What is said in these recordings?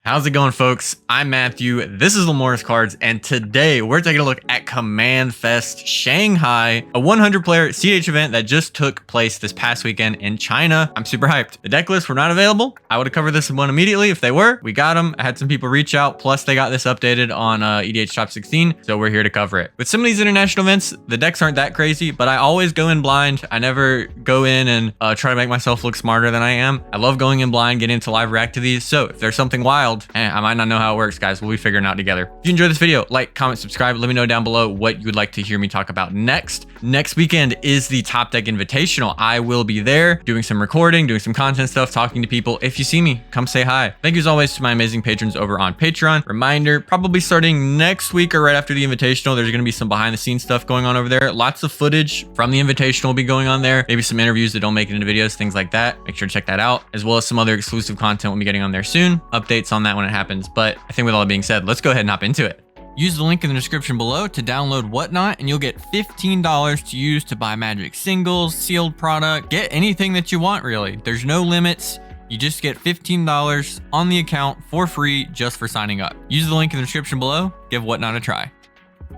How's it going, folks? I'm Matthew. This is Lemora's Cards, and today we're taking a look at CommandFest Shanghai, a 100-player cEDH event that just took place this past weekend in China. I'm super hyped. The deck lists were not available. I would have covered this one immediately if they were. We got them. I had some people reach out, plus they got this updated on EDH Top 16, so we're here to cover it. With some of these international events, the decks aren't that crazy, but I always go in blind. I never go in and try to make myself look smarter than I am. I love going in blind, getting into live react to these, so if there's something wild, I might not know how it works, guys. We'll be figuring it out together. If you enjoyed this video, like, comment, subscribe. Let me know down below what you would like to hear me talk about next. Next weekend is the Top Deck Invitational. I will be there doing some recording, doing some content stuff, talking to people. If you see me, come say hi. Thank you as always to my amazing patrons over on Patreon. Reminder, probably starting next week or right after the Invitational, there's going to be some behind the scenes stuff going on over there. Lots of footage from the Invitational will be going on there. Maybe some interviews that don't make it into videos, things like that. Make sure to check that out, as well as some other exclusive content we'll be getting on there soon. Updates on that when it happens. But I think with all that being said, let's go ahead and hop into it. Use the link in the description below to download Whatnot, and you'll get $15 to use to buy Magic singles, sealed product, get anything that you want, really. There's no limits. You just get $15 on the account for free just for signing up. Use the link in the description below. Give Whatnot a try.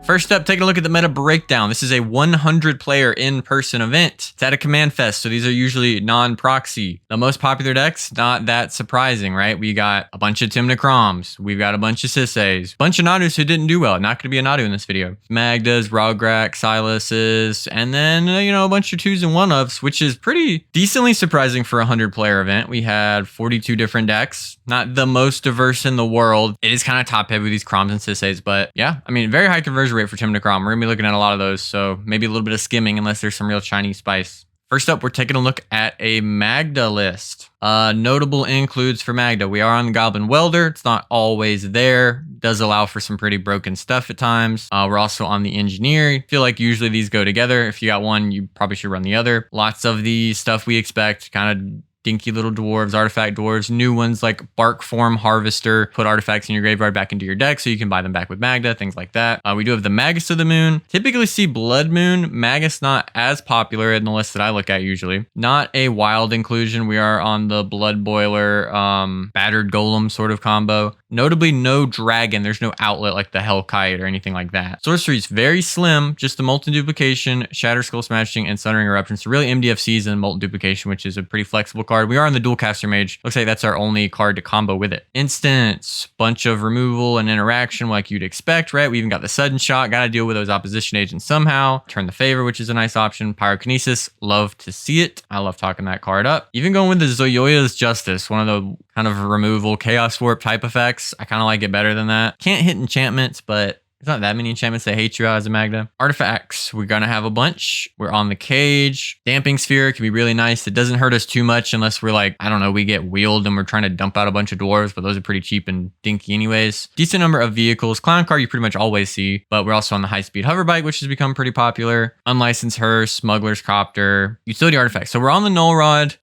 First up, taking a look at the meta breakdown. This is a 100-player in-person event. It's at a CommandFest, so these are usually non-proxy. The most popular decks, not that surprising, right? We got a bunch of Tymna Kraums. We've got a bunch of Sisays. A bunch of Nadus who didn't do well. Not going to be a Nadu in this video. Magdas, Rograk, Silas's, and then, a bunch of 2s and 1-ups, which is pretty decently surprising for a 100-player event. We had 42 different decks. Not the most diverse in the world. It is kind of top-heavy with these Kraums and Sisays, but yeah, very high conversion rate for Tymna Kraum. We're gonna be looking at a lot of those, so maybe a little bit of skimming unless there's some real Chinese spice. First up, we're taking a look at a Magda list. Notable includes for Magda. We are on the Goblin Welder. It's not always there. Does allow for some pretty broken stuff at times. We're also on the Engineer. I feel like usually these go together. If you got one, you probably should run the other. Lots of the stuff we expect, kind of dinky little dwarves, artifact dwarves, new ones like Bark Form Harvester, put artifacts in your graveyard back into your deck so you can buy them back with Magda, things like that. We do have the Magus of the Moon. Typically see Blood Moon. Magus not as popular in the list that I look at usually. Not a wild inclusion. We are on the Blood Boiler, Battered Golem sort of combo. Notably no dragon. There's no outlet like the Hellkite or anything like that. Sorcery is very slim, just the Molten Duplication, Shatter Skull Smashing, and Sundering Eruption. So really MDFCs and Molten Duplication, which is a pretty flexible card. We are on the Dualcaster Mage. Looks like that's our only card to combo with it. Instants, bunch of removal and interaction like you'd expect, right? We even got the Sudden Shot. Got to deal with those opposition agents somehow. Turn the Favor, which is a nice option. Pyrokinesis, love to see it. I love talking that card up. Even going with the Zoyoya's Justice, one of the kind of removal Chaos Warp type effects. I kind of like it better than that. Can't hit enchantments, but there's not that many enchantments that hate you out as a Magda. Artifacts, we're gonna have a bunch. We're on the Cage. Damping Sphere can be really nice. It doesn't hurt us too much unless we're like, I don't know, we get wheeled and we're trying to dump out a bunch of dwarves, but those are pretty cheap and dinky anyways. Decent number of vehicles. Clown Car you pretty much always see, but we're also on the High-Speed Hover Bike, which has become pretty popular. Unlicensed Hearse, Smuggler's Copter, Utility Artifacts. So we're on the Null Rod.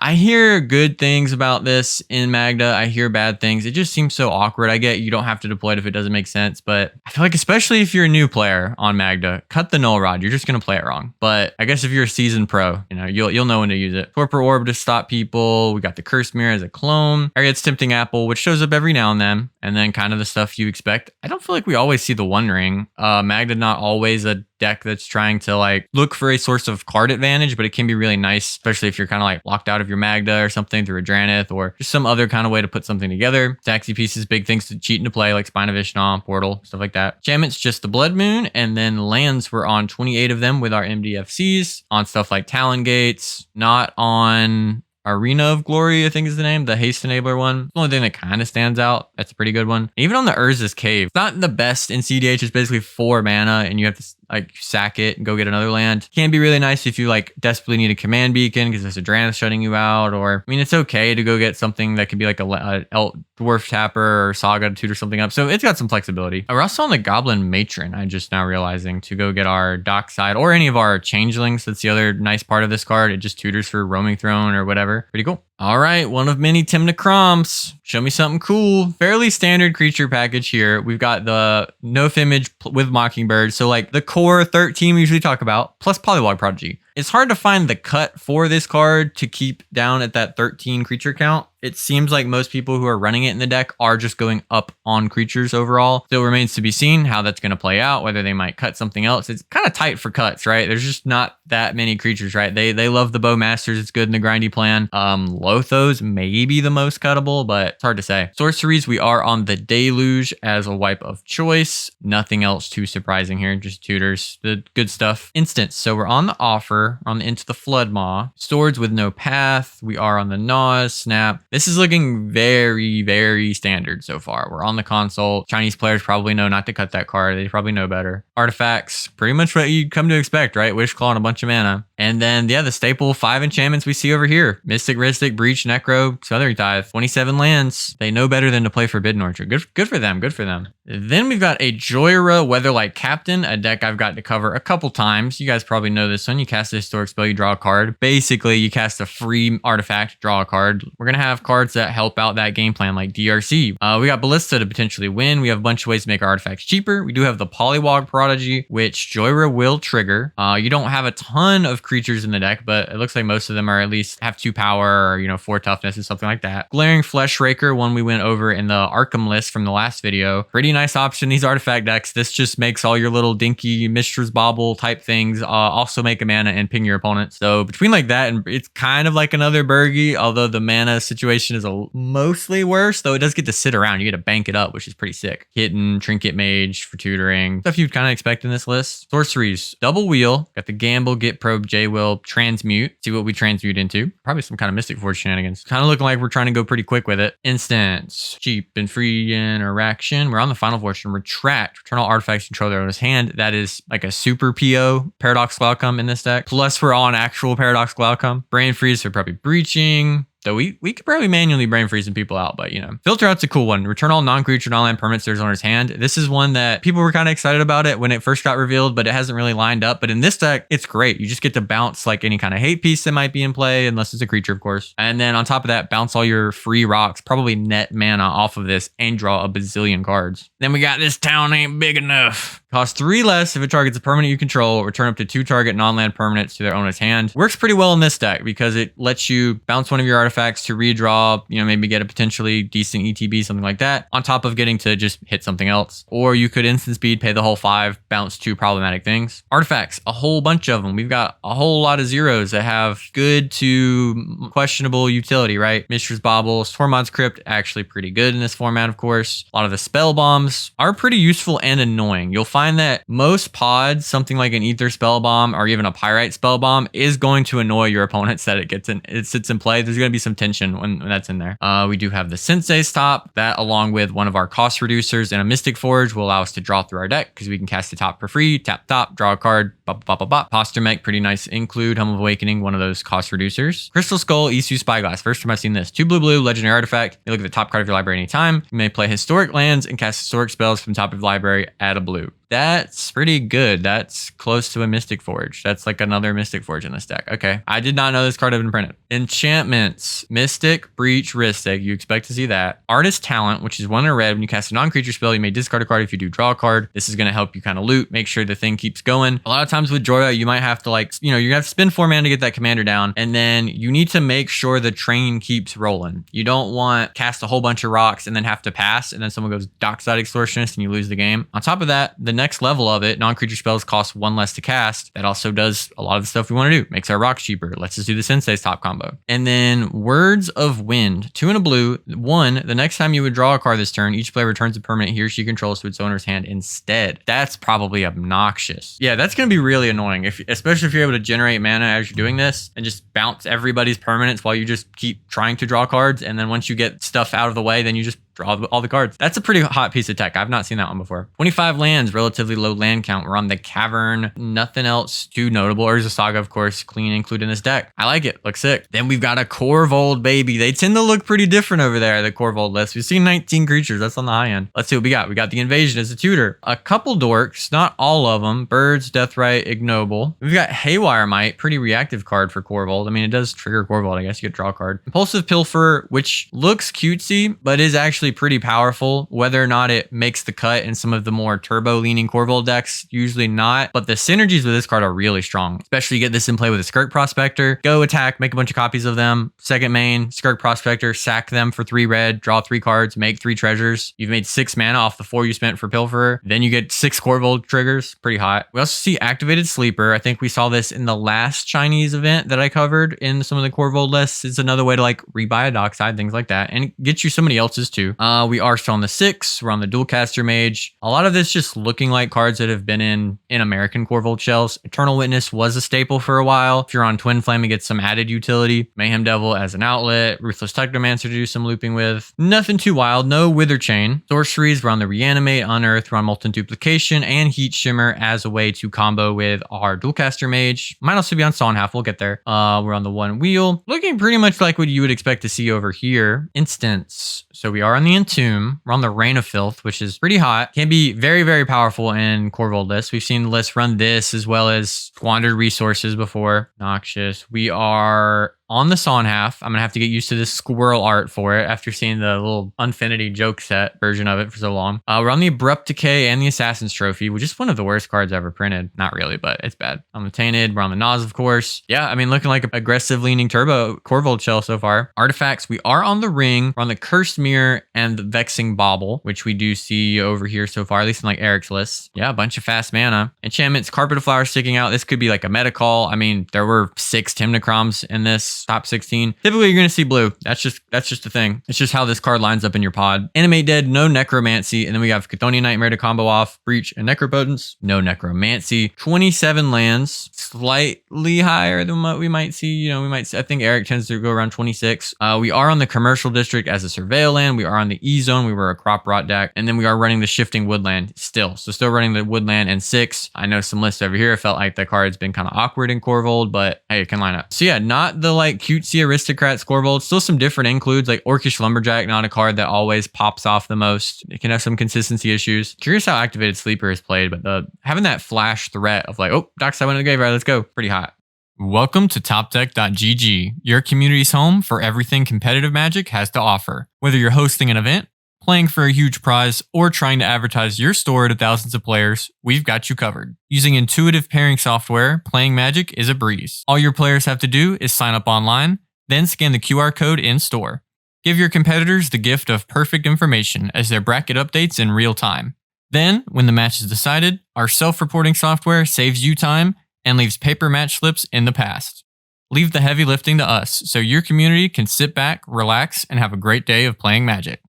I hear good things about this in Magda. I hear bad things. It just seems so awkward. I get you don't have to deploy it if it doesn't make sense, but I feel like especially if you're a new player on Magda, cut the Null Rod. You're just going to play it wrong. But I guess if you're a seasoned pro, you'll know when to use it. Torpor Orb to stop people. We got the Curse Mirror as a clone. Ariad's Tempting Apple, which shows up every now and then. And then kind of the stuff you expect. I don't feel like we always see the One Ring. Magda not always a deck that's trying to like look for a source of card advantage, but it can be really nice, especially if you're kind of like locked out of your Magda or something through a Dranith or just some other kind of way to put something together. Taxi pieces, big things to cheat into play like Spine of Ishnaw, Portal, stuff like that. Enchantments, just the Blood Moon, and then lands we're on 28 of them with our MDFCs on stuff like Talon Gates, not on Arena of Glory, I think is the name, the haste enabler one. The only thing that kind of stands out. That's a pretty good one. Even on the Urza's Cave, it's not the best in cEDH. It's basically 4 mana and you have to like sack it and go get another land. Can be really nice if you like desperately need a command beacon because there's a Dranith shutting you out, or it's okay to go get something that could be like a Dwarf Tapper or Saga to tutor something up. So it's got some flexibility. We're also on the Goblin Matron. I'm just now realizing to go get our Dockside or any of our Changelings. That's the other nice part of this card. It just tutors for Roaming Throne or whatever. Pretty cool. All right, one of many Tymna Kraums. Show me something cool. Fairly standard creature package here. We've got the Nof image with Mockingbird. So like the core 13 we usually talk about, plus Polywog Prodigy. It's hard to find the cut for this card to keep down at that 13 creature count. It seems like most people who are running it in the deck are just going up on creatures overall. Still remains to be seen how that's going to play out, whether they might cut something else. It's kind of tight for cuts, right? There's just not that many creatures, right? They love the Bowmasters. It's good in the grindy plan. Lothos may be the most cuttable, but it's hard to say. Sorceries, we are on the Deluge as a wipe of choice. Nothing else too surprising here, just tutors, the good stuff. Instants, so we're on the Offer, on the Into the Flood Maw. Swords with no path. We are on the Naws, Snap. This is looking very, very standard so far. We're on the console. Chinese players probably know not to cut that card. They probably know better. Artifacts, pretty much what you'd come to expect, right? Wish Claw and a bunch of mana. And then, yeah, the staple 5 enchantments we see over here. Mystic, Rhystic, Breach, Necro, Southern Tithe. 27 lands. They know better than to play Forbidden Orchard. Good for them. Good for them. Then we've got a Jhoira Weatherlight Captain, a deck I've got to cover a couple times. You guys probably know this one. You cast a historic spell, you draw a card. Basically, you cast a free artifact, draw a card. We're going to have cards that help out that game plan, like DRC. We got Ballista to potentially win. We have a bunch of ways to make our artifacts cheaper. We do have the Polywog Prodigy, which Jhoira will trigger. You don't have a ton of creatures in the deck, but it looks like most of them are at least have 2 power or, 4 toughness and something like that. Glaring Flesh Raker, one we went over in the Arkham list from the last video. Pretty nice option, these artifact decks. This just makes all your little dinky Mistress Bauble type things also make a mana and ping your opponent. So between like that and it's kind of like another Burgie, although the mana situation is mostly worse, though it does get to sit around. You get to bank it up, which is pretty sick. Kitten, Trinket Mage for tutoring. Stuff you'd kind of expect in this list. Sorceries, Double Wheel. Got the Gamble, Get Probe, J-Will, Transmute. See what we transmute into. Probably some kind of Mystic Forge shenanigans. Kind of looking like we're trying to go pretty quick with it. Instants, cheap and free interaction. We're on the Final Fortune. Retract. Return all artifacts control their owner's hand. That is like a super PO Paradoxical Outcome in this deck. Plus we're on actual Paradoxical Outcome. Brain Freeze for probably breaching. So we could probably manually brain freeze some people out, but Filter Out's a cool one. Return all non-creature, non-land permanents to their owner's hand. This is one that people were kind of excited about it when it first got revealed, but it hasn't really lined up. But in this deck, it's great. You just get to bounce like any kind of hate piece that might be in play, unless it's a creature, of course. And then on top of that, bounce all your free rocks, probably net mana off of this, and draw a bazillion cards. Then we got This Town Ain't Big Enough. Costs 3 less if it targets a permanent you control. Return up to 2 target non-land permanents to their owner's hand. Works pretty well in this deck because it lets you bounce one of your artifacts to redraw, maybe get a potentially decent ETB, something like that, on top of getting to just hit something else. Or you could instant speed, pay the whole 5, bounce 2 problematic things. Artifacts, a whole bunch of them. We've got a whole lot of zeros that have good to questionable utility, right? Mistress Bauble, Tormod's Crypt, actually pretty good in this format, of course. A lot of the spell bombs are pretty useful and annoying. You'll find that most pods, something like an Ether spell bomb or even a Pyrite spell bomb, is going to annoy your opponents that it sits in play. There's going to be some tension when that's in there. We do have the Sisay stop. That, along with one of our cost reducers and a Mystic Forge, will allow us to draw through our deck because we can cast the top for free, tap top, draw a card, bop, bop, bop, bop. Posture Mech, pretty nice include. Helm of Awakening, one of those cost reducers. Crystal Skull, Isu Spyglass. First time I've seen this. 2 blue, legendary artifact. You look at the top card of your library anytime. You may play historic lands and cast historic spells from the top of the library at a blue. That's pretty good. That's close to a Mystic Forge. That's like another Mystic Forge in this deck. Okay. I did not know this card had been printed. Enchantments. Mystic, Breach, Rhystic. You expect to see that. Artist Talent, which is 1 in a red. When you cast a non-creature spell, you may discard a card. If you do, draw a card. This is going to help you kind of loot, make sure the thing keeps going. A lot of times with Jhoira, you might have to you're going to have to spend 4 mana to get that commander down. And then you need to make sure the train keeps rolling. You don't want cast a whole bunch of rocks and then have to pass. And then someone goes Dockside Extortionist and you lose the game. On top of that, the next level of it, non-creature spells cost 1 less to cast. That also does a lot of the stuff we want to do. Makes our rocks cheaper. Lets us do the Sisay's top combo. And then Words of Wind. 2 in a blue. 1, the next time you would draw a card this turn, each player returns a permanent he or she controls to its owner's hand instead. That's probably obnoxious. Yeah, that's going to be really annoying, especially if you're able to generate mana as you're doing this and just bounce everybody's permanents while you just keep trying to draw cards. And then once you get stuff out of the way, then you just draw all the cards. That's a pretty hot piece of tech. I've not seen that one before. 25 lands, relatively low land count. We're on the Cavern. Nothing else too notable. Urza Saga, of course, clean included in this deck. I like it. Looks sick. Then we've got a Korvold, baby. They tend to look pretty different over there, the Korvold list. We've seen 19 creatures. That's on the high end. Let's see what we got. We got the Invasion as a tutor. A couple dorks, not all of them. Birds, Deathrite, Ignoble. We've got Haywire Might, pretty reactive card for Korvold. I mean, it does trigger Korvold. I guess you could draw a card. Impulsive Pilfer, which looks cutesy, but is actually pretty powerful. Whether or not it makes the cut in some of the more turbo-leaning Korvold decks, usually not. But the synergies with this card are really strong. Especially you get this in play with a Skirk Prospector. Go attack, make a bunch of copies of them. Second main, Skirk Prospector, sack them for 3 red, draw 3 cards, make 3 treasures. You've made 6 mana off the 4 you spent for Pilferer. Then you get 6 Korvold triggers. Pretty hot. We also see Activated Sleeper. I think we saw this in the last Chinese event that I covered in some of the Korvold lists. It's another way to like rebuy a dockside, things like that, and get you somebody else's too. We are still on the 6. We're on the Dualcaster Mage. A lot of this just looking like cards that have been in American Korvold shells. Eternal Witness was a staple for a while. If you're on Twin Flame, it gets some added utility. Mayhem Devil as an outlet. Ruthless Technomancer to do some looping with. Nothing too wild. No Wither Chain. Sorceries, we're on the Reanimate, Unearth, we're on Molten Duplication, and Heat Shimmer as a way to combo with our Dualcaster Mage. Might also be on Saw and Half. We'll get there. We're on the 1 wheel. Looking pretty much like what you would expect to see over here. Instance. So we are on the Entomb. We're on the Rain of Filth, which is pretty hot. Can be very, very powerful in Korvold lists. We've seen lists run this as well as Squandered Resources before. Noxious. We are on the Saw and Half. I'm going to have to get used to this squirrel art for it after seeing the little Unfinity joke set version of it for so long. We're on the Abrupt Decay and the Assassin's Trophy, which is one of the worst cards ever printed. Not really, but it's bad. On the Tainted, we're on the Nas, of course. Yeah, I mean, looking like an aggressive leaning turbo Korvold shell so far. Artifacts, we are on the Ring. We're on the Cursed Mirror and the Vexing Bauble, which we do see over here so far, at least in like Eric's list. Yeah, a bunch of fast mana. Enchantments, Carpet of Flowers sticking out. This could be like a meta call. I mean, there were 6 Tymna Kroms in this top 16. Typically, you're going to see blue. That's just the thing. It's just how this card lines up in your pod. Animate Dead, no Necromancy. And then we have Chthonian Nightmare to combo off. Breach and Necropotence, no Necromancy. 27 lands, slightly higher than what we might see. You know, I think Eric tends to go around 26. We are on the Commercial District as a Surveil land. We are on the E Zone. We were a Crop Rot deck. And then we are running the Shifting Woodland still. So still running the Woodland and 6. I know some lists over here felt like the card's been kind of awkward in Korvold, but hey, it can line up. So yeah, not the like cutesy Aristocrats Korvold. Still some different includes like Orcish Lumberjack, not a card that always pops off the most. It can have some consistency issues. Curious how Activated Sleeper is played, but having that flash threat of like, oh, Dockside went to the graveyard, let's go. Pretty hot. Welcome to TopDeck.gg, your community's home for everything competitive Magic has to offer. Whether you're hosting an event, playing for a huge prize, or trying to advertise your store to thousands of players, we've got you covered. Using intuitive pairing software, playing Magic is a breeze. All your players have to do is sign up online, then scan the QR code in store. Give your competitors the gift of perfect information as their bracket updates in real time. Then, when the match is decided, our self-reporting software saves you time and leaves paper match slips in the past. Leave the heavy lifting to us so your community can sit back, relax, and have a great day of playing Magic.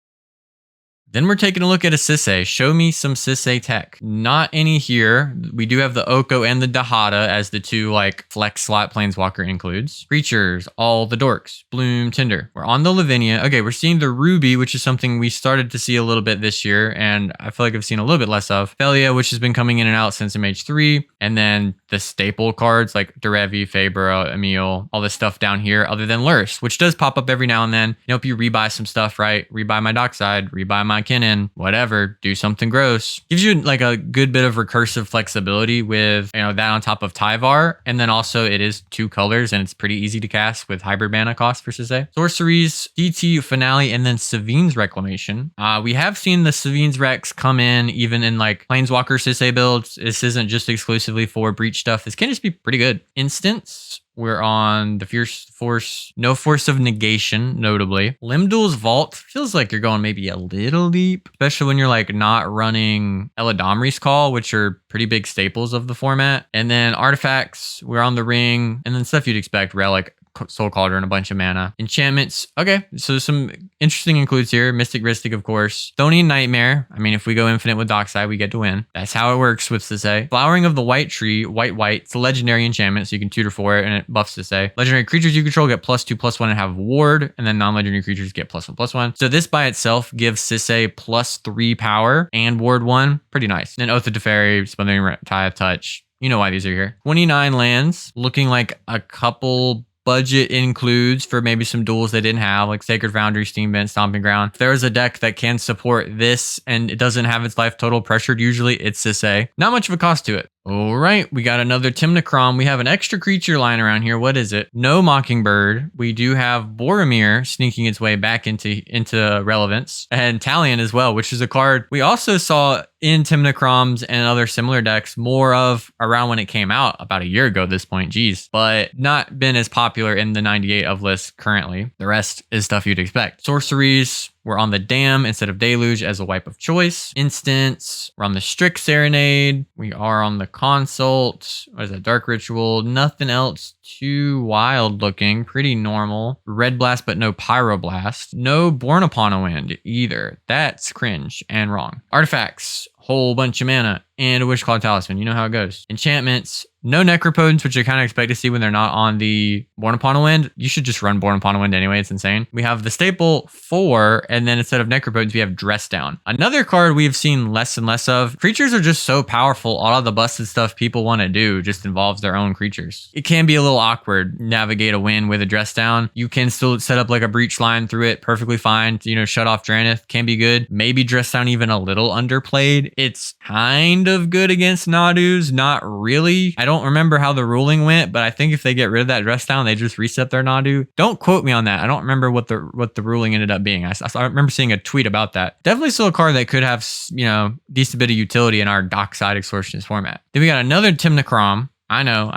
Then we're taking a look at a Sisay. Show me some Sisay tech. Not any here. We do have the Oko and the Dahada as the 2 like flex slot planeswalker includes. Creatures, all the dorks. Bloom, Tinder. We're on the Lavinia. Okay, we're seeing the Ruby, which is something we started to see a little bit this year, and I feel like I've seen a little bit less of. Felia, which has been coming in and out since MH3, and then the staple cards like Derevi, Fabra, Emil, all this stuff down here, other than Lurse, which does pop up every now and then. Help you rebuy some stuff, right? Rebuy my Dockside, rebuy my Kinnan, whatever, do something gross. Gives you like a good bit of recursive flexibility with, you know, that on top of Tyvar. And then also it is 2 colors and it's pretty easy to cast with hybrid mana cost for Sisay. Sorceries, DT, Finale, and then Savine's Reclamation. We have seen the Savine's Recs come in even in like Planeswalker Sisay builds. This isn't just exclusively for Breach stuff. This can just be pretty good. Instance. We're on the Fierce Force, no Force of Negation, notably. Limdul's Vault feels like you're going maybe a little deep, especially when you're like not running Eladamri's Call, which are pretty big staples of the format. And then Artifacts, we're on the Ring, and then stuff you'd expect, Relic, Soul Cauldron, a bunch of mana. Enchantments. Okay, so some interesting includes here. Mystic Ristic, of course. Thonian Nightmare. I mean, if we go infinite with Dockside, we get to win. That's how it works with Sisay. Flowering of the White Tree, white. It's a legendary enchantment, so you can tutor for it, and it buffs Sisay. Legendary creatures you control get +2/+1 and have ward, and then non-legendary creatures get +1/+1. So this by itself gives Sisay +3 power and ward 1. Pretty nice. And Oath of Teferi, Smothering Tithe, Touch. You know why these are here. 29 lands, looking like a couple budget includes for maybe some duels they didn't have, like Sacred Foundry, Steam Vent, Stomping Ground. If there's a deck that can support this and it doesn't have its life total pressured, usually it's Sisay. Not much of a cost to it. All right, we got another Tymna Kraum. We have an extra creature lying around here. What is it? No Mockingbird. We do have Boromir sneaking its way back into relevance, and Talion as well, which is a card we also saw in Tymna Kraums and other similar decks more of around when it came out about a year ago at this point. Geez, but not been as popular in the 98 of list currently. The rest is stuff you'd expect. Sorceries. We're on the Dam instead of Deluge as a wipe of choice. Instants. We're on the Strict Serenade. We are on the Consult. What is that? Dark Ritual. Nothing else too wild looking. Pretty normal. Red Blast, but no Pyroblast. No Born Upon a Wind either. That's cringe and wrong. Artifacts. Whole bunch of mana and a Wishclaw Talisman. You know how it goes. Enchantments. No Necropotence, which I kind of expect to see when they're not on the Born Upon a Wind. You should just run Born Upon a Wind anyway. It's insane. We have the staple 4, and then instead of Necropotence, we have Dress Down. Another card we've seen less and less of. Creatures are just so powerful. All of the busted stuff people want to do just involves their own creatures. It can be a little awkward. Navigate a win with a Dress Down. You can still set up like a Breach line through it perfectly fine. You know, shut off Dranith can be good. Maybe Dress Down even a little underplayed. It's kind of good against Nadus. Not really. I don't remember how the ruling went, but I think if they get rid of that Dress Down, they just reset their Nadu. Don't quote me on that. I don't remember what the ruling ended up being. I remember seeing a tweet about that. Definitely still a card that could have, you know, decent bit of utility in our Dockside Extortionist format. Then we got another Tymna Kraum. I know.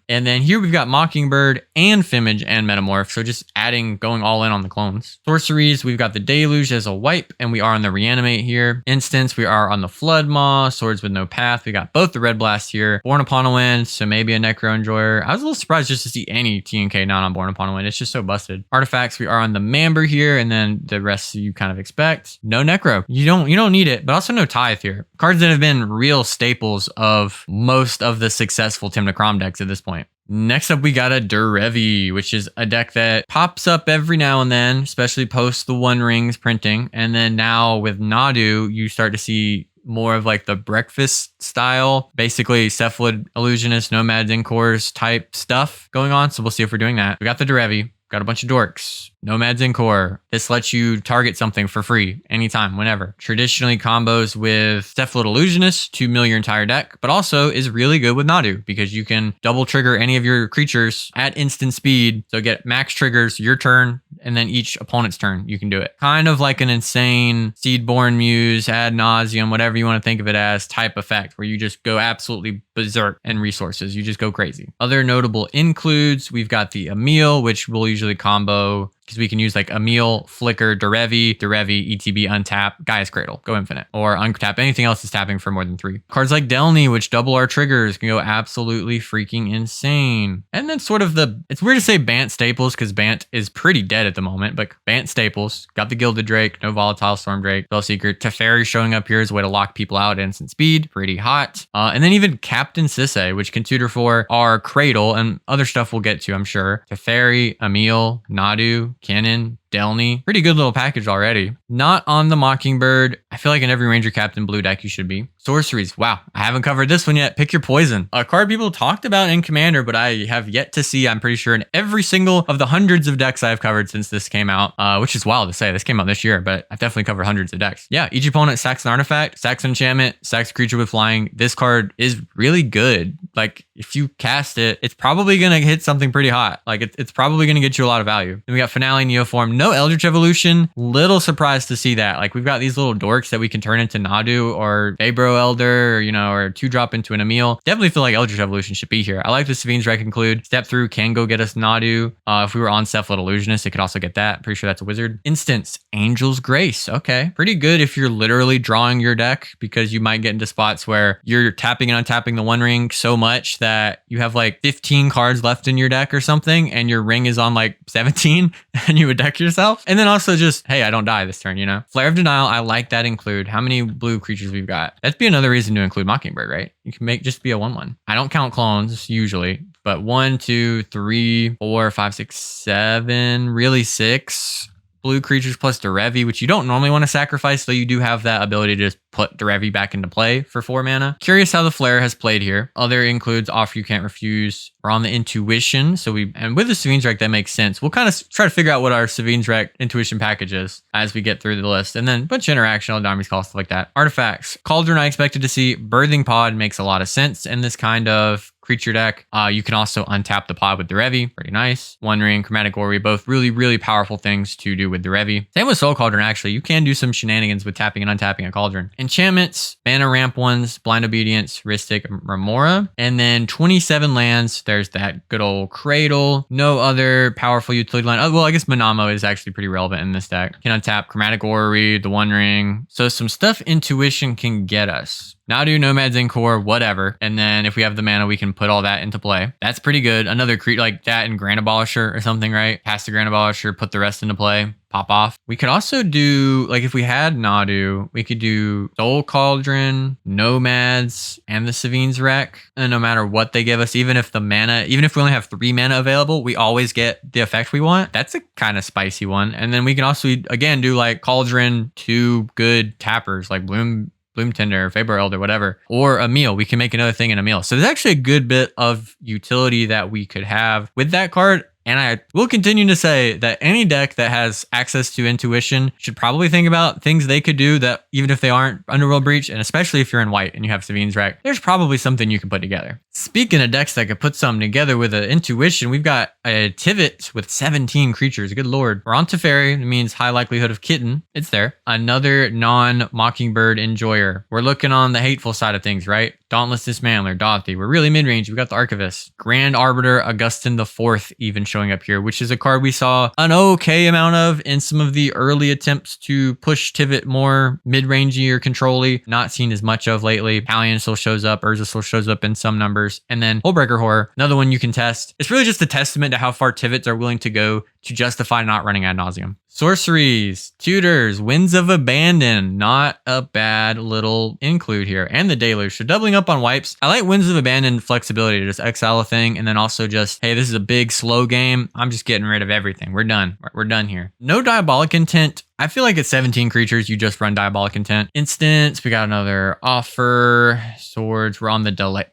And then here we've got Mockingbird and Fimage and Metamorph. So just going all in on the clones. Sorceries, we've got the Deluge as a wipe, and we are on the Reanimate here. Instance, we are on the Flood Maw, Swords with no path. We got both the Red Blast here. Born Upon a Wind, so maybe a Necro Enjoyer. I was a little surprised just to see any TNK not on Born Upon a Wind. It's just so busted. Artifacts, we are on the Mamber here, and then the rest you kind of expect. No Necro. You don't need it, but also no Tithe here. Cards that have been real staples of most of the successful Tymna Kraum decks at this point. Next up, we got a Derevi, which is a deck that pops up every now and then, especially post the One Rings printing. And then now with Nadu, you start to see more of like the breakfast style, basically Cephalid Illusionist, Nomad Zincors type stuff going on. So we'll see if we're doing that. We got the Derevi. Got a bunch of dorks. Nomads in core. This lets you target something for free anytime, whenever. Traditionally combos with Cephalid Illusionist to mill your entire deck, but also is really good with Nadu because you can double trigger any of your creatures at instant speed. So get max triggers your turn and then each opponent's turn. You can do it. Kind of like an insane Seedborn Muse, ad nauseum, whatever you want to think of it as type effect where you just go absolutely berserk in resources. You just go crazy. Other notable includes, we've got the Emil, which will usually combo because we can use like Emil, Flicker, Derevi, ETB, untap, Gaia's Cradle, go infinite, or untap anything else that's tapping for more than 3. Cards like Delny, which double our triggers, can go absolutely freaking insane. And then sort of it's weird to say Bant staples because Bant is pretty dead at the moment, but Bant staples, got the Gilded Drake, no Volatile Storm Drake, Spellseeker, Teferi showing up here as a way to lock people out at instant speed, pretty hot. And then even Captain Sisay, which can tutor for our Cradle and other stuff we'll get to, I'm sure. Teferi, Emil, Nadu, Cannon, Delny. Pretty good little package already. Not on the Mockingbird. I feel like in every Ranger Captain blue deck you should be. Sorceries. Wow. I haven't covered this one yet. Pick your poison. A card people talked about in Commander, but I have yet to see, I'm pretty sure, in every single of the hundreds of decks I've covered since this came out, which is wild to say. This came out this year, but I've definitely covered hundreds of decks. Yeah, each opponent sacks an artifact, sacks an enchantment, sacks a creature with flying. This card is really good. Like, if you cast it, it's probably going to hit something pretty hot. Like, it's probably going to get you a lot of value. Then we got Finale Neoform. No Eldritch Evolution. Little surprised to see that. Like, we've got these little dorks that we can turn into Nadu or Vabro Elder, or, you know, or 2-drop into an Emil. Definitely feel like Eldritch Evolution should be here. I like the Savine's Rec include. Step through can go get us Nadu. If we were on Cephalid Illusionist, it could also get that. Pretty sure that's a wizard. Instance, Angel's Grace. Okay. Pretty good if you're literally drawing your deck, because you might get into spots where you're tapping and untapping the One Ring so much that you have like 15 cards left in your deck or something, and your ring is on like 17 and you would deck yourself. And then also just, hey, I don't die this turn, you know? Flare of Denial, I like that include. How many blue creatures we've got? That'd be another reason to include Mockingbird, right? You can make just be a 1/1. I don't count clones usually, but 1, 2, 3, 4, 5, 6, 7, really 6 blue creatures plus Derevi, which you don't normally want to sacrifice, though you do have that ability to just put Derevi back into play for 4 mana. Curious how the Flare has played here. Other includes Offer You Can't Refuse. We're on the Intuition, and with the Savine's Rec, that makes sense. We'll kind of try to figure out what our Savine's Rec Intuition package is as we get through the list, and then a bunch of interaction, Aldarmi's Call, stuff like that. Artifacts. Cauldron I expected to see. Birthing Pod makes a lot of sense in this kind of creature deck. You can also untap the pod with Derevi. Pretty nice. One Ring, Chromatic Orrery, both really, really powerful things to do with Derevi. Same with Soul Cauldron, actually. You can do some shenanigans with tapping and untapping a Cauldron. Enchantments, mana ramp ones, Blind Obedience, Ristic, Lemora, and then 27 lands. There's that good old Cradle. No other powerful utility line. Oh, well, I guess Manamo is actually pretty relevant in this deck. Can untap Chromatic Orrery, the One Ring. So some stuff Intuition can get us. Nadu, Nomads, Encore, whatever. And then if we have the mana, we can put all that into play. That's pretty good. Another creature like that and Grand Abolisher or something, right? Pass the Grand Abolisher, put the rest into play. Pop off. We could also do, like, if we had Nadu, we could do Soul Cauldron, Nomads, and the Savine's Rec. And no matter what they give us, even if we only have 3 mana available, we always get the effect we want. That's a kind of spicy one. And then we can also, again, do like Cauldron, 2 good tappers, like Bloom Tender, Vabro Elder, whatever, or a meal. We can make another thing in a meal. So there's actually a good bit of utility that we could have with that card. And I will continue to say that any deck that has access to Intuition should probably think about things they could do that, even if they aren't Underworld Breach, and especially if you're in white and you have Savine's Rec, there's probably something you can put together. Speaking of decks that could put something together with an Intuition, we've got a Tivit with 17 creatures. Good lord. We're on Teferi. It means high likelihood of Kitten. It's there. Another non-Mockingbird Enjoyer. We're looking on the hateful side of things, right? Dauntless Dismantler, Dothy. We're really mid-range. We got the Archivist. Grand Arbiter, Augustin IV even showing up here, which is a card we saw an okay amount of in some of the early attempts to push Tivit more mid-rangey or control-y. Not seen as much of lately. Pallion still shows up. Urza still shows up in some numbers. And then Hullbreaker Horror, another one you can test. It's really just a testament to how far Tivits are willing to go to justify not running ad nauseum. Sorceries, Tutors, Winds of Abandon, not a bad little include here. And the Deluge, so doubling up on wipes. I like Winds of Abandon flexibility to just exile a thing and then also just, hey, this is a big slow game. I'm just getting rid of everything. We're done. We're done here. No Diabolic Intent. I feel like it's 17 creatures. You just run Diabolic Intent. Instance, we got another Offer. Swords, we're on the delay.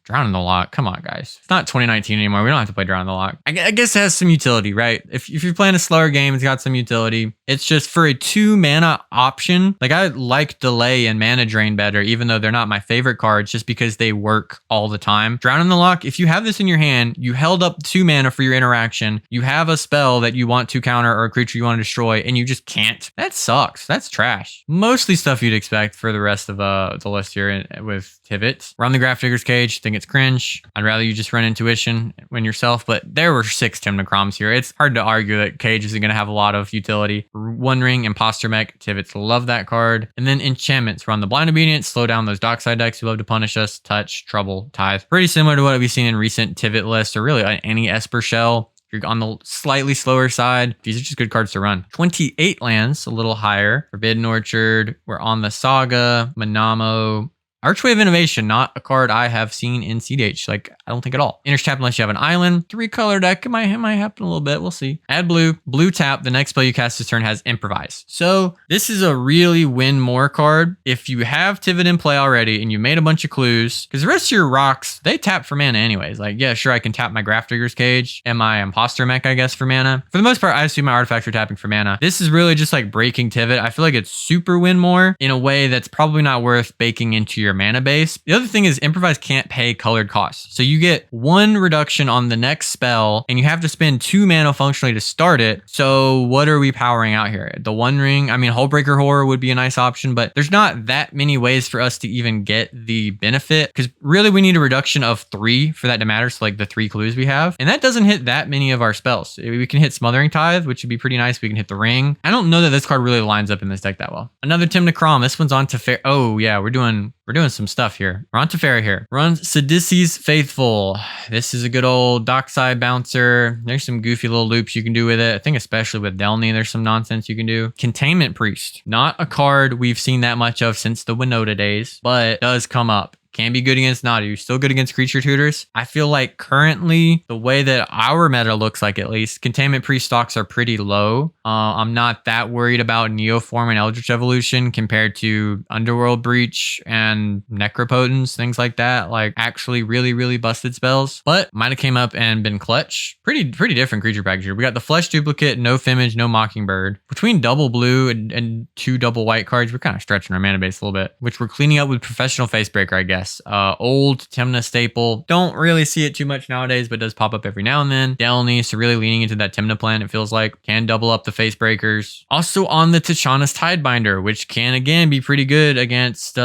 Drown in the Lock. Come on, guys. It's not 2019 anymore. We don't have to play Drown in the Lock. I guess it has some utility, right? If you're playing a slower game, it's got some utility. It's just for a 2 mana option. Like, I like Delay and Mana Drain better, even though they're not my favorite cards, just because they work all the time. Drown in the Lock, if you have this in your hand, you held up 2 mana for your interaction, you have a spell that you want to counter or a creature you want to destroy, and you just can't. That sucks. That's trash. Mostly stuff you'd expect for the rest of the list here with Tivit. We're on the Grafdigger's Cage. Think it's cringe. I'd rather you just run Intuition when yourself, but there were 6 Tymna Kroms here. It's hard to argue that Cage isn't going to have a lot of utility. One Ring, Imposter Mech, Tivits love that card. And then Enchantments. We're on the Blind Obedience, slow down those Dockside decks who love to punish us. Touch, Trouble, Tithe. Pretty similar to what we've seen in recent Tivit lists, or really any Esper Shell. If you're on the slightly slower side, these are just good cards to run. 28 lands, a little higher. Forbidden Orchard. We're on the Saga, Manamo, Archway of Innovation, not a card I have seen in cEDH, like, I don't think at all. Inner's Tap unless you have an island. 3-color deck, it might happen a little bit, we'll see. Add blue tap, the next spell you cast this turn has Improvise. So this is a really win more card. If you have Tivit in play already and you made a bunch of clues, because the rest of your rocks, they tap for mana anyways. Like, yeah, sure, I can tap my Grafdigger's Cage and my Imposter Mech, I guess, for mana. For the most part, I assume my artifacts are tapping for mana. This is really just like breaking Tivit. I feel like it's super win more in a way that's probably not worth baking into your your mana base. The other thing is improvise can't pay colored costs. So you get 1 reduction on the next spell and you have to spend 2 mana functionally to start it. So what are we powering out here? The One Ring, I mean, Hullbreaker Horror would be a nice option, but there's not that many ways for us to even get the benefit because really we need a reduction of 3 for that to matter. So like the 3 clues we have, and that doesn't hit that many of our spells. We can hit Smothering Tithe, which would be pretty nice. We can hit the Ring. I don't know that this card really lines up in this deck that well. Another Tymna Kraum. This one's on Teferi. Oh yeah, we're doing some stuff here. We're on Teferi here. We're on Sidisi's Faithful. This is a good old dockside bouncer. There's some goofy little loops you can do with it. I think especially with Delny, there's some nonsense you can do. Containment Priest. Not a card we've seen that much of since the Winota days, but does come up. Can be good against Nadu, still good against creature tutors. I feel like currently, the way that our meta looks like, at least, Containment Priest stocks are pretty low. I'm not that worried about Neoform and Eldritch Evolution compared to Underworld Breach and Necropotence, things like that. Like actually really, really busted spells. But might have came up and been clutch. Pretty different creature package here. We got the Flesh Duplicate, no Fimage, no Mockingbird. Between double blue and 2 double white cards, we're kind of stretching our mana base a little bit, which we're cleaning up with Professional Facebreaker, I guess. Old Tymna staple. Don't really see it too much nowadays, but does pop up every now and then. Delny, so really leaning into that Tymna plan, it feels like. Can double up the face breakers. Also on the Tachana's Tidebinder, which can again be pretty good against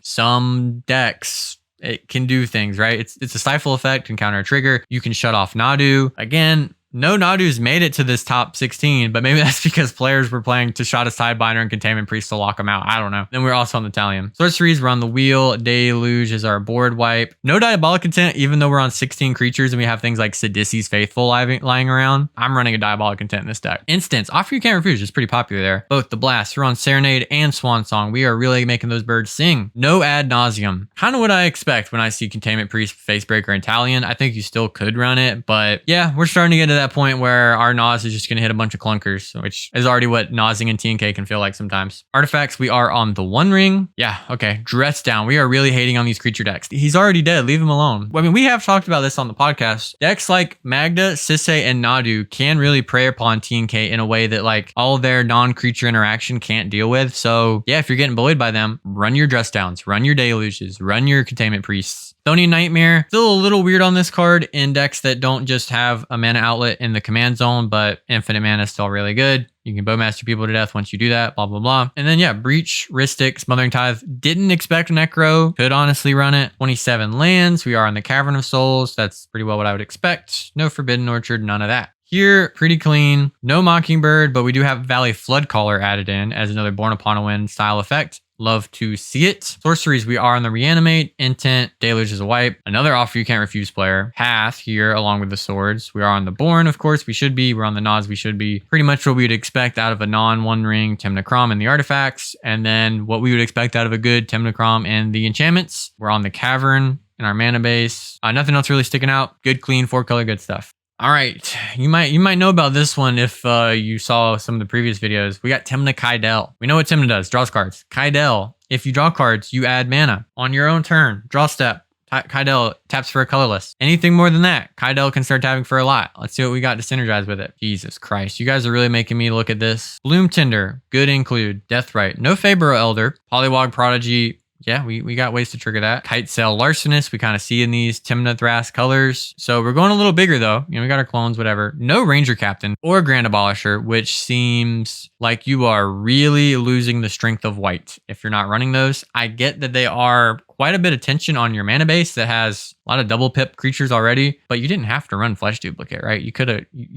some decks. It can do things, right? It's a stifle effect, can counter a trigger. You can shut off Nadu. Again, no Nadu's made it to this top 16, but maybe that's because players were playing Tashada's Tidebinder and Containment Priest to lock them out. I don't know. Then we're also on the Talion. Sorceries, we're on the wheel. Deluge is our board wipe. No Diabolic Intent, even though we're on 16 creatures and we have things like Sidisi's Faithful lying around. I'm running a Diabolic Intent in this deck. Instance, Offer You Can't Refuse is pretty popular there. Both the Blast, we're on Serenade and Swan Song. We are really making those birds sing. No Ad Nauseum. Kind of what I expect when I see Containment Priest, Facebreaker, and Talion. I think you still could run it, but yeah, we're starting to get to that point where our Naz is just going to hit a bunch of clunkers, which is already what Nazing and TNK can feel like sometimes. Artifacts, we are on the One Ring. Yeah, okay. Dress Down. We are really hating on these creature decks. He's already dead. Leave him alone. I mean, we have talked about this on the podcast. Decks like Magda, Sisay, and Nadu can really prey upon TNK in a way that like all their non-creature interaction can't deal with. So yeah, if you're getting bullied by them, run your Dress Downs, run your Deluges, run your Containment Priests. Thonian Nightmare, still a little weird on this card in decks that don't just have a mana outlet in the command zone, but infinite mana is still really good. You can Bowmaster people to death once you do that, blah, blah, blah. And then, yeah, Breach, Rhystic, Smothering Tithe. Didn't expect Necro. Could honestly run it. 27 lands. We are in the Cavern of Souls. That's pretty well what I would expect. No Forbidden Orchard, none of that. Here, pretty clean. No Mockingbird, but we do have Valley Floodcaller added in as another Born Upon a Wind style effect. Love to see it. Sorceries, we are on the Reanimate. Intent, Deluge is a wipe. Another Offer You Can't Refuse player. Path here along with the swords. We are on the Born, of course, we should be. We're on the Naz, we should be. Pretty much what we would expect out of a non-One Ring Tymna Kraum and the artifacts. And then what we would expect out of a good Tymna Kraum and the enchantments. We're on the Cavern in our mana base. Nothing else really sticking out. Good, clean, 4-color, good stuff. All right, you might know about this one if you saw some of the previous videos. We got Tymna Kydele. We know what Tymna does, draws cards. Kydele, if you draw cards, you add mana. On your own turn, draw step. Kydele taps for a colorless. Anything more than that, Kydele can start tapping for a lot. Let's see what we got to synergize with it. Jesus Christ, you guys are really making me look at this. Bloom Tinder, good include. Deathrite, no Fabro Elder. Polywog Prodigy, yeah, we got ways to trigger that. Kite Sail Larcenist, we kind of see in these Tymna Thras colors. So we're going a little bigger though. You know, we got our clones, whatever. No Ranger Captain or Grand Abolisher, which seems like you are really losing the strength of white if you're not running those. I get that they are quite a bit of tension on your mana base that has a lot of double pip creatures already, but you didn't have to run Flesh Duplicate, right? You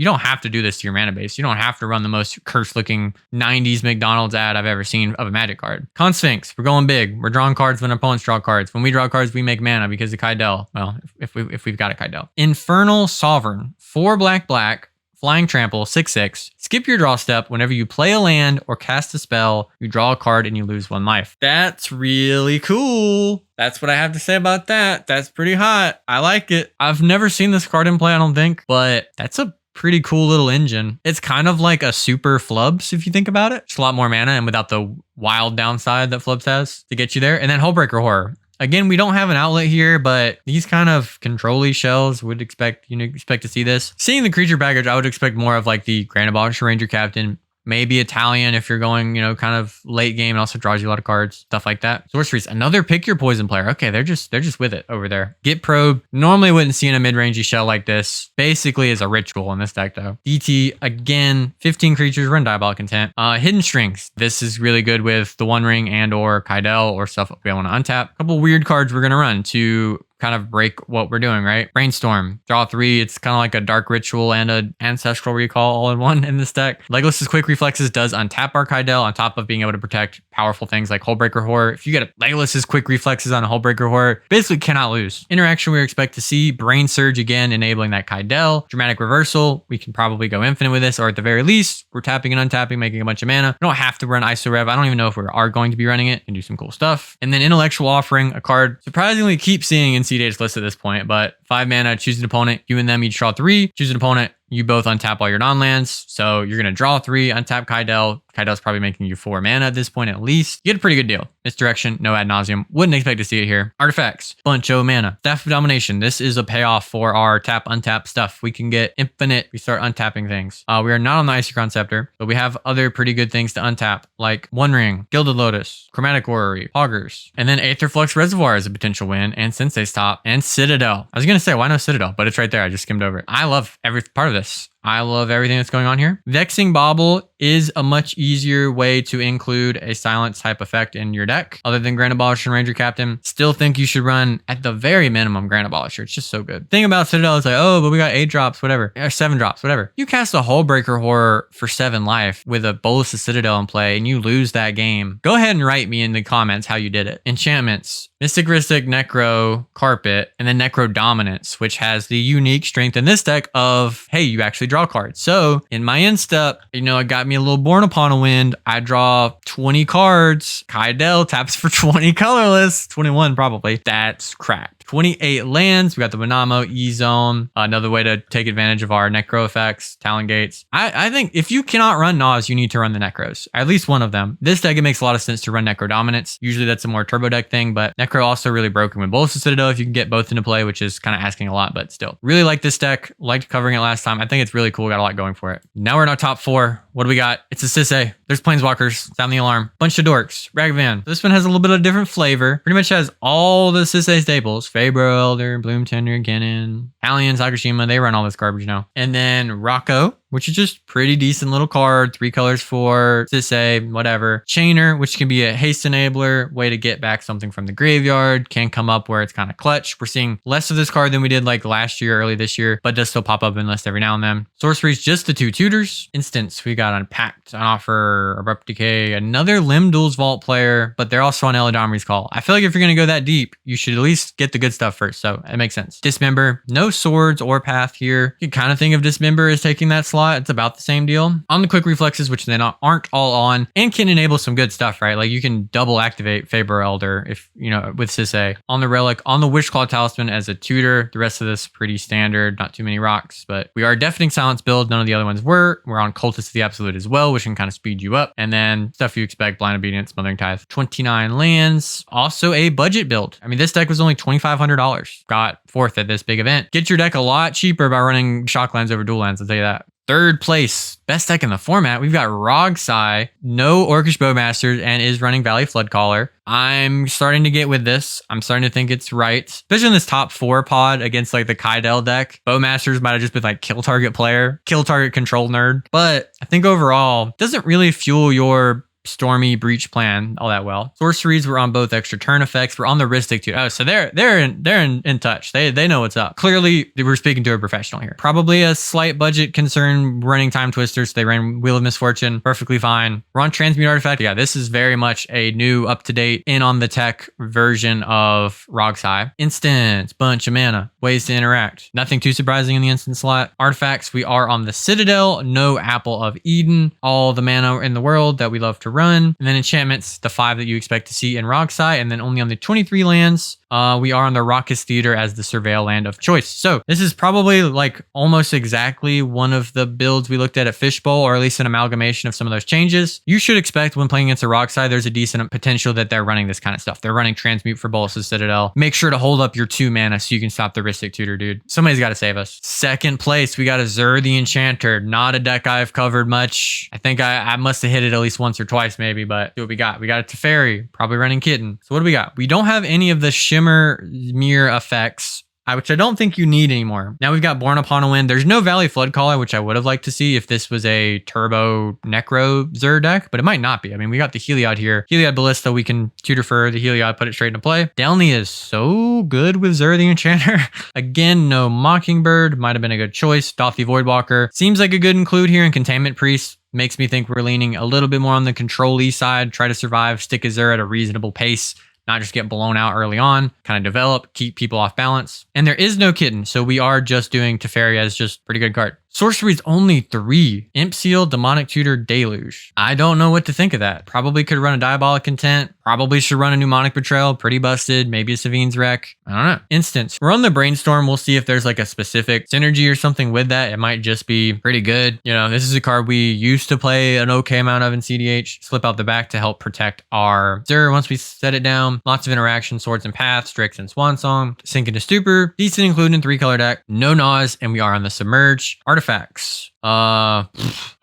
don't have to do this to your mana base. You don't have to run the most cursed looking 90s McDonald's ad I've ever seen of a Magic card. Consphinx, we're going big. We're drawing cards when opponents draw cards. When we draw cards, we make mana because of Kydele. Well, if we've got a Kydele. Infernal Sovereign, 4 black, Flying Trample, 6/6. Skip your draw step. Whenever you play a land or cast a spell, you draw a card and you lose 1 life. That's really cool. That's what I have to say about that. That's pretty hot. I like it. I've never seen this card in play, I don't think, but that's a pretty cool little engine. It's kind of like a super Flubs if you think about it. Just a lot more mana and without the wild downside that Flubs has to get you there. And then Hullbreaker Horror. Again, we don't have an outlet here, but these kind of control-y shells would expect to see this. Seeing the creature package, I would expect more of like the Grand Abolisher Ranger Captain, maybe Italian if you're going, kind of late game. It also draws you a lot of cards, stuff like that. Sorceries, another pick your poison player. Okay, they're just with it over there. Get probe. Normally wouldn't see in a mid-rangey shell like this. Basically is a ritual in this deck though. DT, again, 15 creatures, run Diabolic Intent. Hidden Strings. This is really good with the One Ring and or Kydele or stuff we want to untap. A couple weird cards we're going to run to kind of break what we're doing, right? Brainstorm, draw 3. It's kind of like a Dark Ritual and a Ancestral Recall all in one in this deck. Legolas's Quick Reflexes does untap our Kydele on top of being able to protect powerful things like Hullbreaker Horror. If you get Legolas's Quick Reflexes on a Hullbreaker Horror, basically cannot lose. Interaction we expect to see, Brain Surge again, enabling that Kydele. Dramatic Reversal, we can probably go infinite with this, or at the very least, we're tapping and untapping, making a bunch of mana. We don't have to run ISO Rev. I don't even know if we are going to be running it and do some cool stuff. And then Intellectual Offering, a card surprisingly keep seeing in cEDH list at this point, but 5 mana, choose an opponent, you and them each draw 3, choose an opponent, you both untap all your non-lands. So you're going to draw 3, untap Kydele. Kydele's probably making you 4 mana at this point at least. You get a pretty good deal. Misdirection, no ad nauseum. Wouldn't expect to see it here. Artifacts, bunch of mana. Staff of Domination. This is a payoff for our tap, untap stuff. We can get infinite. We start untapping things. We are not on the Icy-Crown Scepter, but we have other pretty good things to untap, like One Ring, Gilded Lotus, Chromatic Orrery, Poggers, and then Aetherflux Reservoir is a potential win, and Sensei's Top, and Citadel. I was going to say, why no Citadel? But it's right there. I just skimmed over it. I love every part of this. I love everything that's going on here. Vexing Bauble is a much easier way to include a silence type effect in your deck. Other than Grand Abolisher and Ranger Captain, still think you should run at the very minimum Grand Abolisher. It's just so good. Thing about Citadel is like, oh, but we got 8 drops, whatever. Or 7 drops, whatever. You cast a Hullbreaker Horror for 7 life with a Bolus of Citadel in play and you lose that game. Go ahead and write me in the comments how you did it. Enchantments. Mystic Ristic, Necro, Carpet, and then Necro Dominance, which has the unique strength in this deck of, hey, you actually draw cards. So in my end step, it got me a little Born Upon a Wind. I draw 20 cards. Kydele taps for 20 colorless. 21 probably. That's cracked. 28 lands. We got the Manamo, E-Zone. Another way to take advantage of our Necro effects, Talon Gates. I think if you cannot run Nas, you need to run the Necros. At least one of them. This deck, it makes a lot of sense to run Necro Dominance. Usually that's a more turbo deck thing, but Necro also really broken with Bolus of Citadel if you can get both into play, which is kind of asking a lot, but still. Really like this deck. Liked covering it last time. I think it's really cool. Got a lot going for it. Now we're in our top 4. What do we got? It's a Sisay. There's Planeswalkers. Sound the alarm. Bunch of dorks. Ragavan. This one has a little bit of a different flavor. Pretty much has all the Sisay staples. Fabro Elder, Bloom Tender, Genin, Allian, Sakushima. They run all this garbage now. And then Rocco, which is just pretty decent little card. 3 colors for Sisay, whatever. Chainer, which can be a haste enabler, way to get back something from the graveyard. Can come up where it's kind of clutch. We're seeing less of this card than we did like last year, early this year, but does still pop up in list every now and then. Sorceries, just the 2 tutors. Instants, we got Unpacked, Unoffer, Abrupt Decay, another Limb Duels Vault player, but they're also on Eladamri's Call. I feel like if you're going to go that deep, you should at least get the good stuff first, so it makes sense. Dismember, no swords or path here. You can kind of think of Dismember as taking that slot. It's about the same deal. On the Quick Reflexes, which they aren't all on, and can enable some good stuff, right? Like you can double activate Faber Elder if, with Sisay. On the Relic, on the Wishclaw Talisman as a tutor. The rest of this pretty standard, not too many rocks, but we are Deafening Silence build. None of the other ones were. We're on Cultist of the Absolute as well, which can kind of speed you up. And then stuff you expect, Blind Obedience, Smothering Tithe. 29 lands. Also a budget build. I mean, this deck was only $2,500. Got 4th at this big event. Get your deck a lot cheaper by running Shocklands over Dual Lands, I'll tell you that. 3rd place, best deck in the format. We've got Rogsai, no Orcish Bowmasters, and is running Valley Floodcaller. I'm starting to get with this. I'm starting to think it's right. Especially in this top 4 pod against like the Kydele deck. Bowmasters might have just been like kill target player, kill target control nerd. But I think overall, it doesn't really fuel your Stormy Breach plan all that well. Sorceries were on both extra turn effects. We're on the Ristic too. Oh, so they're in touch. They know what's up. Clearly, we're speaking to a professional here. Probably a slight budget concern running Time Twister, so they ran Wheel of Misfortune. Perfectly fine. We're on Transmute Artifact. Yeah, this is very much a new, up-to-date, in on the tech version of Rogsai. Instants, bunch of mana, ways to interact. Nothing too surprising in the instant slot. Artifacts, we are on the Citadel. No Apple of Eden. All the mana in the world that we love to run. And then enchantments, the 5 that you expect to see in Rogsai, and then only on the 23 lands. We are on the Raucous Theater as the surveil land of choice. So this is probably like almost exactly one of the builds we looked at Fishbowl, or at least an amalgamation of some of those changes. You should expect when playing against a rock side, there's a decent potential that they're running this kind of stuff. They're running Transmute for Bolus's Citadel. Make sure to hold up your 2 mana so you can stop the Rhystic Tutor, dude. Somebody's got to save us. Second place, we got a Xur the Enchanter. Not a deck I've covered much. I think I must have hit it at least once or twice maybe, but see what we got. We got a Teferi, probably running Kitten. So what do we got? We don't have any of the Shimmer Mirror effects, which I don't think you need anymore. Now we've got Born Upon a Wind. There's no Valley Floodcaller, which I would have liked to see if this was a Turbo Necro Xur deck, but it might not be. I mean, we got the Heliod here. Heliod Ballista, we can tutor for the Heliod, put it straight into play. Delny is so good with Xur the Enchanter. Again, no Mockingbird. Might have been a good choice. Dothi Voidwalker. Seems like a good include here in Containment Priest. Makes me think we're leaning a little bit more on the control-y side. Try to survive, stick a Xur at a reasonable pace. Not just get blown out early on, kind of develop, keep people off balance. And there is no Kitten, so we are just doing Teferi as just pretty good card. Sorcery's only 3. Imp Seal, Demonic Tutor, Deluge. I don't know what to think of that. Probably could run a Diabolic Intent. Probably should run a Mnemonic Betrayal. Pretty busted. Maybe a Savine's Wreck. I don't know. Instance. We're on the Brainstorm. We'll see if there's like a specific synergy or something with that. It might just be pretty good. You know, this is a card we used to play an okay amount of in cEDH. Slip out the back to help protect our Xur once we set it down. Lots of interaction. Swords and Paths, Strix and Swansong. Sink into Stupor. Decent included in 3-color deck. No Naws. And we are on the Submerge. Artifacts. Oh,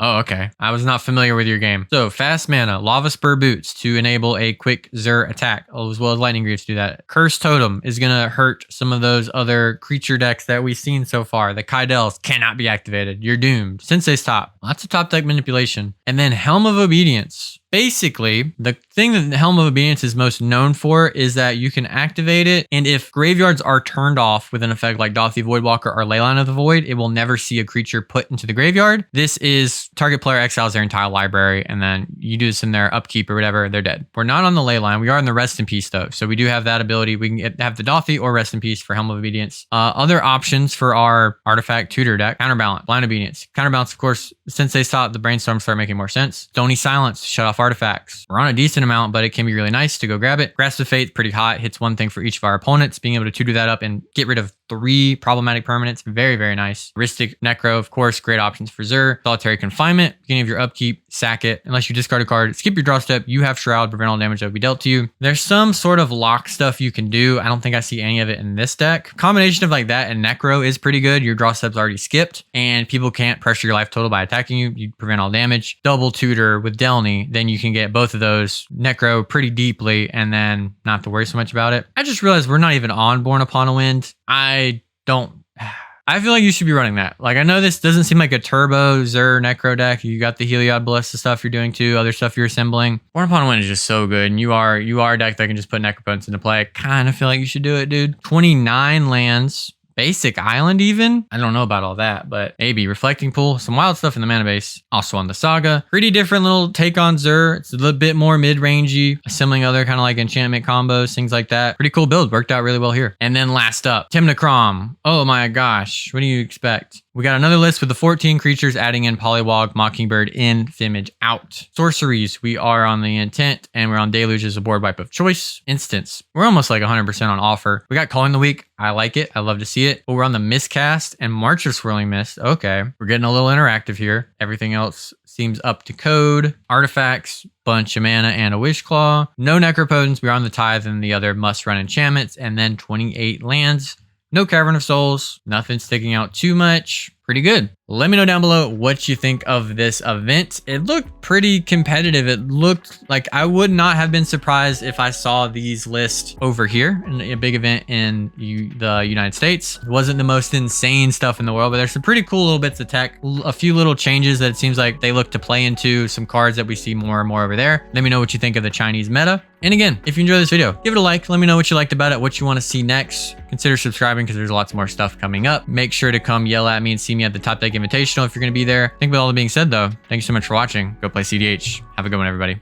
okay. I was not familiar with your game. So fast mana, Lava Spur Boots to enable a quick Xur attack, as well as Lightning Greaves to do that. Curse Totem is going to hurt some of those other creature decks that we've seen so far. The Kydeles cannot be activated. You're doomed. Sensei's Top. Lots of top deck manipulation. And then Helm of Obedience. Basically, the thing that the Helm of Obedience is most known for is that you can activate it, and if graveyards are turned off with an effect like Dothi Voidwalker or Leyline of the Void, it will never see a creature put into the graveyard. This is target player exiles their entire library, and then you do this in their upkeep or whatever, they're dead. We're not on the Leyline. We are in the Rest in Peace, though, so we do have that ability. We can have the Dothi or Rest in Peace for Helm of Obedience. Other options for our Artifact Tutor deck: Counterbalance, Blind Obedience. Counterbalance, of course, since they stopped, the Brainstorm start making more sense. Stony Silence to shut off artifacts. We're on a decent amount, but it can be really nice to go grab it. Grasp of Fate, pretty hot. Hits one thing for each of our opponents. Being able to tutor that up and get rid of 3 problematic permanents. Very, very nice. Rhystic Necro, of course, great options for Xur. Solitary Confinement, beginning of your upkeep, sack it. Unless you discard a card, skip your draw step. You have Shroud, prevent all damage that will be dealt to you. There's some sort of lock stuff you can do. I don't think I see any of it in this deck. Combination of like that and Necro is pretty good. Your draw step's already skipped, and people can't pressure your life total by attacking you. You prevent all damage. Double tutor with Delny, then you can get both of those. Necro pretty deeply, and then not have to worry so much about it. I just realized we're not even on Born Upon a Wind. I feel like you should be running that. Like, I know this doesn't seem like a turbo Xur Necro deck. You got the Heliod Ballista stuff you're doing too, other stuff you're assembling. Born Upon a Wind is just so good, and you are a deck that can just put Necropotence into play. I kind of feel like you should do it, dude. 29 lands. Basic Island even? I don't know about all that, but maybe. Reflecting Pool, some wild stuff in the mana base. Also on the Saga. Pretty different little take on Xur. It's a little bit more mid-rangey, assembling other kind of like enchantment combos, things like that. Pretty cool build. Worked out really well here. And then last up, Tymna Kraum. Oh my gosh. What do you expect? We got another list with the 14 creatures, adding in Polywog, Mockingbird in, Fimage out. Sorceries, we are on the Intent, and we're on Deluge as a board wipe of choice. Instance, we're almost like 100% on offer. We got Calling the Week. I like it. I love to see it. But we're on the Miscast and March of Swirling Mist. Okay, we're getting a little interactive here. Everything else seems up to code. Artifacts, bunch of mana and a Wish Claw. No Necropotence. We're on the Tithe and the other must-run enchantments, and then 28 lands. No Cavern of Souls, nothing sticking out too much. Pretty good. Let me know down below what you think of this event. It looked pretty competitive. It looked like I would not have been surprised if I saw these lists over here in a big event in the United States. It wasn't the most insane stuff in the world, but there's some pretty cool little bits of tech. A few little changes that it seems like they look to play into, some cards that we see more and more over there. Let me know what you think of the Chinese meta. And again, if you enjoyed this video, give it a like. Let me know what you liked about it, what you want to see next. Consider subscribing because there's lots more stuff coming up. Make sure to come yell at me and see me at the Top Deck Invitational if you're going to be there. I think with all that being said, though, thank you so much for watching. Go play cEDH. Have a good one, everybody.